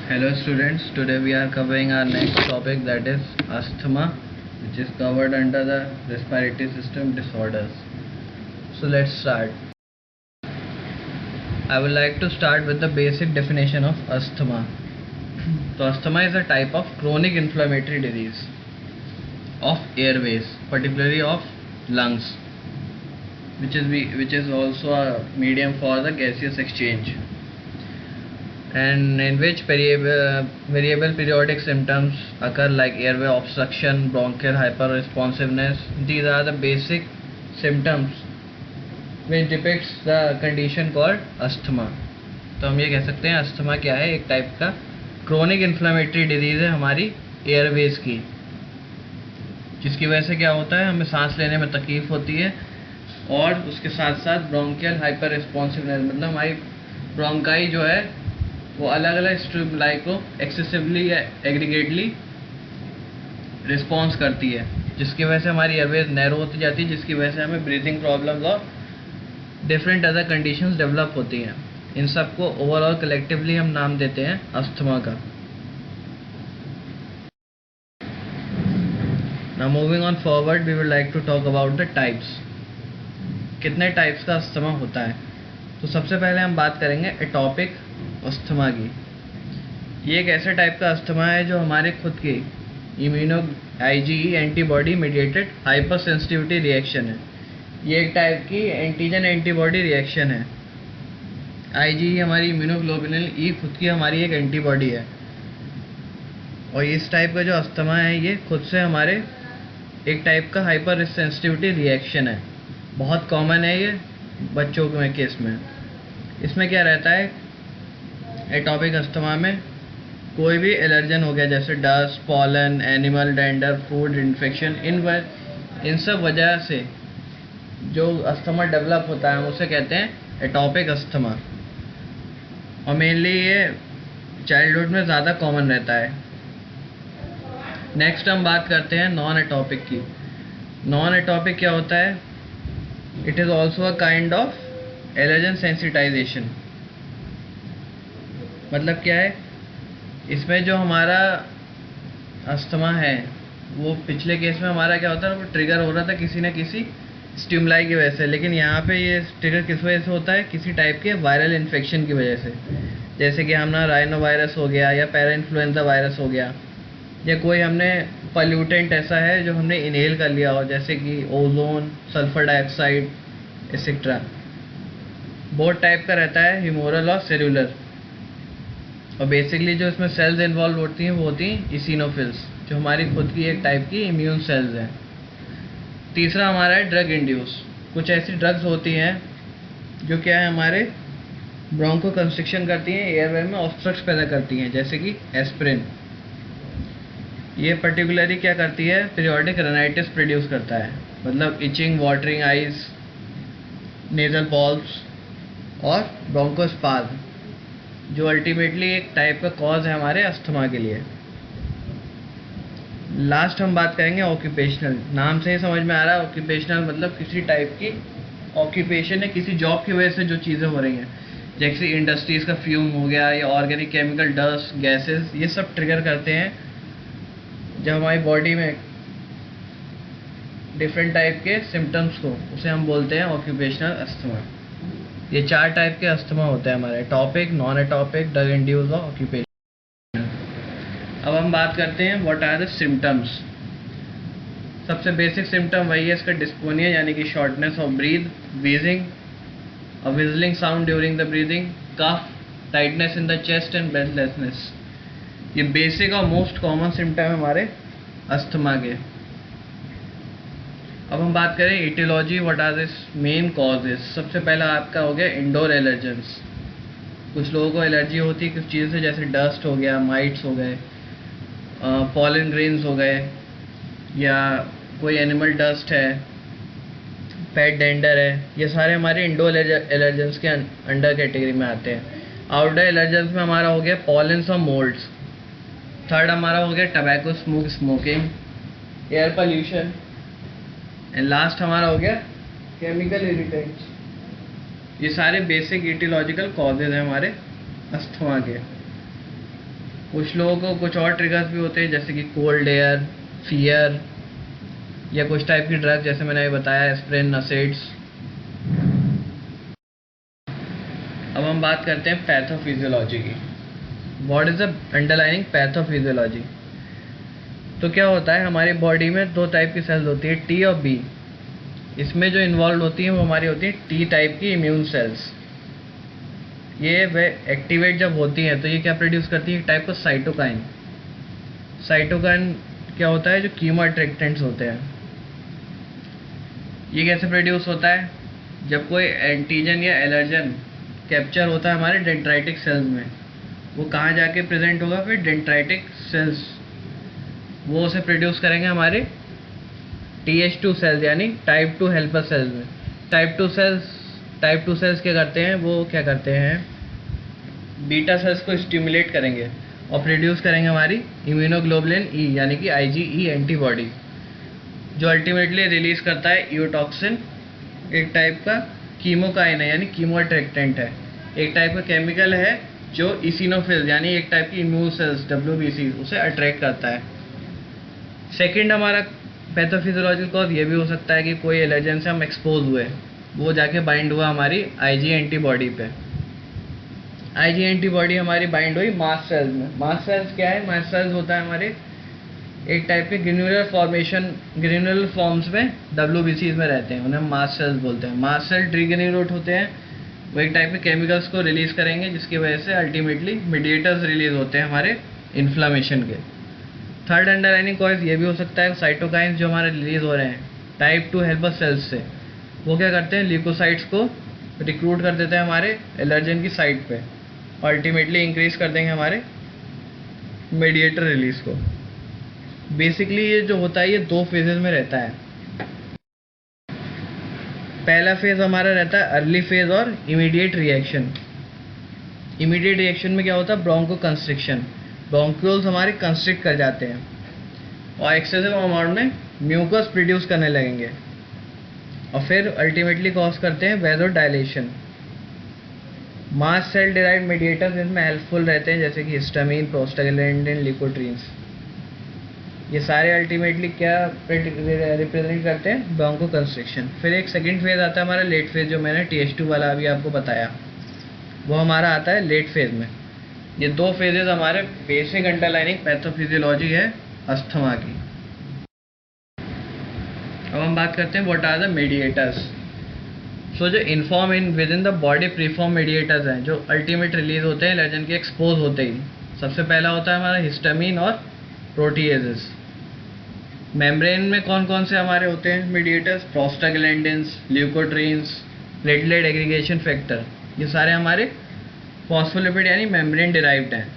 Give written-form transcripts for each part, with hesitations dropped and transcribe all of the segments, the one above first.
Hello students, today we are covering our next topic, that is asthma, which is covered under the respiratory system disorders. So let's start. I would like to start with the basic definition of asthma. So asthma is a type of chronic inflammatory disease of airways, particularly of lungs, which is also a medium for the gaseous exchange, and in which variable periodic symptoms occur like airway obstruction, bronchial hyperresponsiveness. These are the basic symptoms which depicts the condition called asthma. तो हम ये कह सकते हैं asthma क्या है, एक type का क्रोनिक इन्फ्लेमेटरी डिजीज़ है हमारी एयरवेज की, जिसकी वजह से क्या होता है, हमें सांस लेने में तकलीफ होती है और उसके साथ साथ ब्रोंकियल हाइपर रिस्पॉन्सिवनेस, मतलब हमारी ब्रोंकाई जो है वो अलग अलग स्टिमुलाई को एक्सेसिवली या एग्रीगेटली रिस्पॉन्स करती है, जिसकी वजह से हमारी एयरवेज नैरो होती जाती है, जिसकी वजह से हमें ब्रीथिंग प्रॉब्लम्स और डिफरेंट अदर कंडीशंस डेवलप होती हैं। इन सब को ओवरऑल कलेक्टिवली हम नाम देते हैं अस्थमा का। Now moving on forward, we would like to talk about the types. कितने टाइप्स का अस्थमा होता है? तो सबसे पहले हम बात करेंगे एटॉपिक अस्थमा की। ये एक ऐसे टाइप का अस्थमा है जो हमारे खुद के immuno IgE antibody mediated hyper sensitivity reaction है। ये एक टाइप की एंटीजन एंटीबॉडी रिएक्शन है। IgE हमारी इम्यूनोग्लोबुलिन E खुद की हमारी एक एंटीबॉडी है, और इस टाइप का जो अस्थमा है ये खुद से हमारे एक टाइप का हाइपर सेंसिटिविटी रिएक्शन है। बहुत कॉमन है ये बच्चों में केस में। इसमें क्या रहता है, एटॉपिक अस्थमा में कोई भी एलर्जन हो गया, जैसे dust, pollen, animal dander, food infection, इन सब वजह से जो अस्थमा डेवलप होता है उसे कहते हैं एटॉपिक अस्थमा, और मेनली ये चाइल्डहुड में ज़्यादा कॉमन रहता है। नेक्स्ट हम बात करते हैं नॉन एटॉपिक की। नॉन एटॉपिक क्या होता है? It is also a kind of allergen sensitisation. मतलब क्या है, इसमें जो हमारा अस्थमा है वो पिछले केस में हमारा क्या होता है, वो ट्रिगर हो रहा था किसी न किसी स्टिमुलाई की वजह से, लेकिन यहाँ पे ये ट्रिगर किस वजह से होता है, किसी टाइप के वायरल इन्फेक्शन की वजह से, जैसे कि हमने राइनो वायरस हो गया या पैरा इन्फ्लुएंजा वायरस हो गया, या कोई हमने पॉल्यूटेंट ऐसा है जो हमने इनहेल कर लिया हो, जैसे कि ओजोन, सल्फर डाइऑक्साइड एक्सेट्रा। बहुत टाइप का रहता है, ह्यूमोरल और सेलुलर, और बेसिकली जो इसमें सेल्स इन्वॉल्व होती हैं वो होती हैं इसिनोफिल्स, जो हमारी खुद की एक टाइप की इम्यून सेल्स हैं। तीसरा हमारा है ड्रग इंड्यूस। कुछ ऐसी ड्रग्स होती हैं जो क्या है, हमारे ब्रोंको कंस्ट्रिक्शन करती हैं, एयरवे में ऑब्स्ट्रक्शन पैदा करती हैं, जैसे कि एस्पिरिन। ये पर्टिकुलरली क्या करती है, पीरियोडिक राइनाइटिस प्रोड्यूस करता है, मतलब itching, watering eyes, nasal polyps और ब्रोंकोस्पाज्म, जो अल्टीमेटली एक टाइप का कॉज है हमारे अस्थमा के लिए। लास्ट हम बात करेंगे ऑक्यूपेशनल। नाम से ही समझ में आ रहा है, ऑक्यूपेशनल मतलब किसी टाइप की ऑक्यूपेशन है, किसी जॉब की वजह से जो चीज़ें हो रही हैं, जैसे इंडस्ट्रीज़ का फ्यूम हो गया या ऑर्गेनिक केमिकल डस्ट, गैसेस, ये सब ट्रिगर करते हैं जब हमारी बॉडी में डिफरेंट टाइप के सिम्टम्स को, उसे हम बोलते हैं ऑक्यूपेशनल अस्थमा। ये 4 टाइप के अस्थमा होते हैं हमारे, atopic, non atopic, drug induce और ऑक्यूपेशनल। अब हम बात करते हैं व्हाट आर द सिम्टम्स। सबसे बेसिक सिम्टम वही है इसका, डिस्पोनिया यानी कि shortness of breath, wheezing, a whistling sound during the breathing, cough, tightness in the chest and breathlessness. ये बेसिक और मोस्ट कॉमन सिम्टम है हमारे अस्थमा के। अब हम बात करें aetiology, what are this main causes. सबसे पहला आपका हो गया इंडोर एलर्जेंस। कुछ लोगों को एलर्जी होती है कुछ चीज़ से, जैसे डस्ट हो गया, माइट्स हो गए, पॉलन ग्रेन्स हो गए, या कोई एनिमल डस्ट है, पेट डेंडर है, ये सारे हमारे इंडोर एलर्जेंस के अंडर कैटेगरी में आते हैं। आउटडोर एलर्जेंस में हमारा हो गया पॉलन्स और मोल्ड्स। थर्ड हमारा हो गया tobacco smoking, air pollution, and last हमारा हो गया केमिकल इरिटेंट्स। ये सारे बेसिक एटियोलॉजिकल कॉजेज हैं हमारे अस्थमा के। कुछ लोगों को कुछ और ट्रिगर्स भी होते हैं, जैसे कि कोल्ड एयर, फियर, या कुछ टाइप की ड्रग, जैसे मैंने अभी बताया एस्प्रिन, नसेड्स। अब हम बात करते हैं पैथोफिजियोलॉजी की। What is the underlining pathophysiology? तो क्या होता है, हमारी बॉडी में दो टाइप की सेल्स होती है, टी और बी। इसमें जो इन्वॉल्व होती है वो हमारी होती है टी टाइप की इम्यून सेल्स। ये वे एक्टिवेट जब होती हैं तो ये क्या प्रोड्यूस करती है, एक टाइप का साइटोकाइन। साइटोकाइन क्या होता है, जो कीमो अट्रैक्टेंट्स होते हैं। ये कैसे प्रोड्यूस होता है, जब कोई एंटीजन या एलर्जन कैप्चर होता है हमारे डेंड्राइटिक सेल्स में, वो कहाँ जाके प्रेजेंट होगा, फिर डेंड्राइटिक सेल्स वो उसे प्रोड्यूस करेंगे हमारे TH2 सेल्स यानी टाइप 2 हेल्पर सेल्स में। टाइप टू सेल्स क्या करते हैं, वो क्या करते हैं, बीटा सेल्स को स्टिमुलेट करेंगे और प्रोड्यूस करेंगे हमारी इम्यूनोग्लोबुलिन ई यानी कि IgE एंटीबॉडी, जो अल्टीमेटली रिलीज करता है ईओटॉक्सिन, एक टाइप का कीमोकाइन है यानी कीमो अट्रैक्टेंट है, एक टाइप का केमिकल है जो इसिनोफिल्स यानी एक टाइप की इम्यून सेल्स WBC उसे अट्रैक्ट करता है। सेकंड हमारा पैथोफिजियोलॉजिकल कॉज ये भी हो सकता है कि कोई एलर्जन से हम एक्सपोज हुए, वो जाके बाइंड हुआ हमारी IG एंटीबॉडी पे। IG एंटीबॉडी हमारी बाइंड हुई मास्ट सेल्स में। मास्ट सेल्स क्या है, मास्ट सेल्स होता है हमारे एक टाइप के ग्रेन्युलर फॉर्म्स में WBCs में रहते हैं, उन्हें मास्ट सेल्स बोलते हैं। मास्ट सेल डीग्रेन्युलेट होते हैं, वो एक टाइप के केमिकल्स को रिलीज करेंगे जिसकी वजह से अल्टीमेटली मीडिएटर्स रिलीज होते हैं हमारे इन्फ्लामेशन के। थर्ड अंडरलाइनिंग कॉज ये भी हो सकता है, साइटोकाइंस जो हमारे रिलीज हो रहे हैं टाइप 2 हेल्पर सेल्स से, वो क्या करते हैं, ल्यूकोसाइट्स को रिक्रूट कर देते हैं हमारे एलर्जन की साइट पे, अल्टीमेटली इंक्रीज कर देंगे हमारे मीडिएटर रिलीज को। बेसिकली ये जो होता है ये दो फेजेस में रहता है। पहला फेज हमारा रहता है अर्ली फेज और इमीडिएट रिएक्शन। इमीडिएट रिएक्शन में क्या होता है, ब्रोंको कंस्ट्रिक्शन, ब्रोंक्यूल्स हमारे कंस्ट्रिक्ट कर जाते हैं और एक्सेसिव अमाउंट में म्यूकस प्रोड्यूस करने लगेंगे और फिर अल्टीमेटली कॉज करते हैं vasodilation. Mast cell derived mediators इसमें हेल्पफुल रहते हैं, जैसे कि हिस्टामिन, प्रोस्टाग्लैंडिन, लिकोट्रीन्स। ये सारे अल्टीमेटली क्या रिप्रेजेंट करते हैं, ब्रोंको कंस्ट्रिक्शन। फिर एक सेकंड फेज आता है हमारा लेट फेज, जो मैंने TH2 वाला अभी आपको बताया, वो हमारा आता है लेट फेज में। ये दो फेजेस हमारे बेसिक अंडरलाइनिंग पैथोफिजियोलॉजी है अस्थमा की। अब हम बात करते हैं व्हाट आर द मीडिएटर्स। सो जो inform in with in the body preform mediators हैं, जो अल्टीमेट रिलीज होते हैं एलर्जन के एक्सपोज होते ही। सबसे पहला होता है हमारा हिस्टामिन और प्रोटीएजेस। मेम्ब्रेन में कौन कौन से हमारे होते हैं mediators, prostaglandins, leukotrienes, platelet aggregation factor, ये सारे हमारे फॉस्फोलिपिड यानी मेम्ब्रेन डिराइव्ड हैं।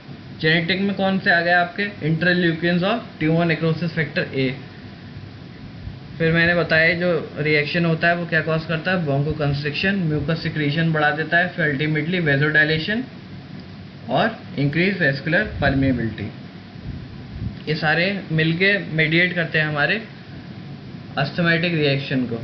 जेनेटिक में कौन से आ गए आपके, इंटरल्यूकिन्स और ट्यूमर नेक्रोसिस फैक्टर A। फिर मैंने बताया जो रिएक्शन होता है वो क्या कॉज करता है, ब्रोंको कंस्ट्रिक्शन, म्यूकस सिक्रीशन बढ़ा देता है, फिर अल्टीमेटली वेसोडाइलेशन और इंक्रीज वेस्कुलर परमेबिलिटी। ये सारे मिलके मीडिएट करते हैं हमारे अस्थमैटिक रिएक्शन को।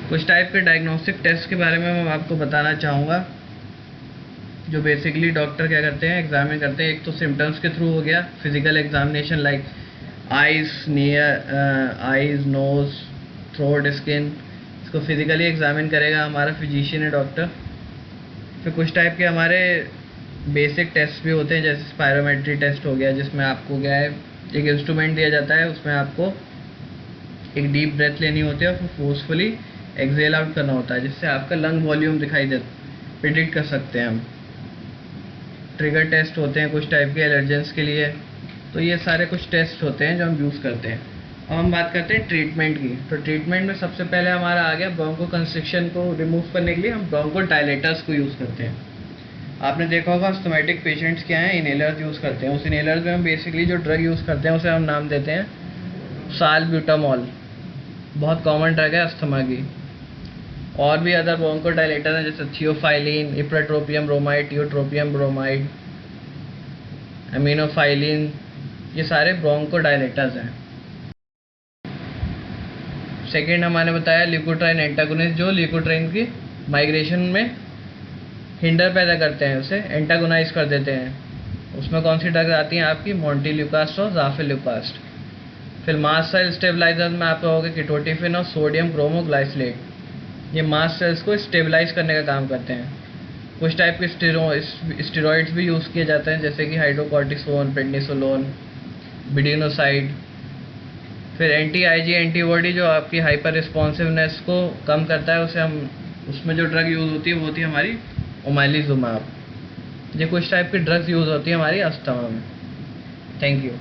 कुछ टाइप के डायग्नोस्टिक टेस्ट के बारे में मैं आपको बताना चाहूँगा, जो बेसिकली डॉक्टर क्या करते हैं, एग्जामिन करते हैं। एक तो सिम्टम्स के थ्रू हो गया, physical examination like eyes, nose, throat, skin, इसको फिजिकली एग्जामिन करेगा हमारा फिजिशियन है डॉक्टर। फिर कुछ टाइप के हमारे बेसिक टेस्ट भी होते हैं, जैसे स्पायरोमेट्री टेस्ट हो गया, जिसमें आपको क्या है, एक इंस्ट्रूमेंट दिया जाता है, उसमें आपको एक डीप ब्रेथ लेनी होती है और फिर फोर्सफुली एक्सेल आउट करना होता है, जिससे आपका लंग वॉल्यूम दिखाई दे, प्रिडिक्ट कर सकते हैं हम। ट्रिगर टेस्ट होते हैं कुछ टाइप के एलर्जेंस के लिए। तो ये सारे कुछ टेस्ट होते हैं जो हम यूज़ करते हैं। अब हम बात करते हैं ट्रीटमेंट की। तो ट्रीटमेंट में सबसे पहले हमारा आ गया ब्रोंको कंस्ट्रिक्शन को रिमूव करने के लिए हम ब्रोंको डायलेटर्स को यूज़ करते हैं। आपने देखा होगा अस्थमैटिक पेशेंट्स क्या हैं, इनहेलर्स यूज़ करते हैं। उस इनहेलर्स में हम बेसिकली जो ड्रग यूज़ करते हैं उसे हम नाम देते हैं सालब्यूटामॉल। बहुत कॉमन ड्रग है अस्थमा की। और भी अदर ब्रोंको डायलेटर हैं, जैसे theophylline, ipratropium bromide, tiotropium bromide, एमिनोफाइलिन, ये सारे ब्रोंको डायलेटर्स हैं। सेकेंड हमारे बताया ल्यूकोट्राइन एंटागोनिस्ट, जो ल्यूकोट्राइन की माइग्रेशन में हिंडर पैदा करते हैं, उसे एंटागोनाइज कर देते हैं। उसमें कौन सी ड्रग आती हैं आपकी? मोंटेल्यूकास्ट और ज़ाफेल्यूकास्ट। फिर मास्ट सेल स्टेबलाइजर में आप कहोगे किटोटिफिन और सोडियम क्रोमोग्लाइसलेट। ये मास्ट सेल्स को स्टेबलाइज करने का काम करते हैं। कुछ टाइप के स्टेरॉइड्स भी यूज़ किए जाते हैं, जैसे कि हाइड्रोकॉर्टिसोन, प्रेडनिसोलोन, बिडिनोसाइड। फिर एंटी आईजी एंटीबॉडी जो आपकी हाइपर रिस्पॉन्सिवनेस को कम करता है, उसे हम उसमें जो ड्रग यूज़ होती है वो होती है हमारी ओमालिजुमाब। ये कुछ टाइप की ड्रग्स यूज़ होती है हमारी अस्थमा में। Thank you.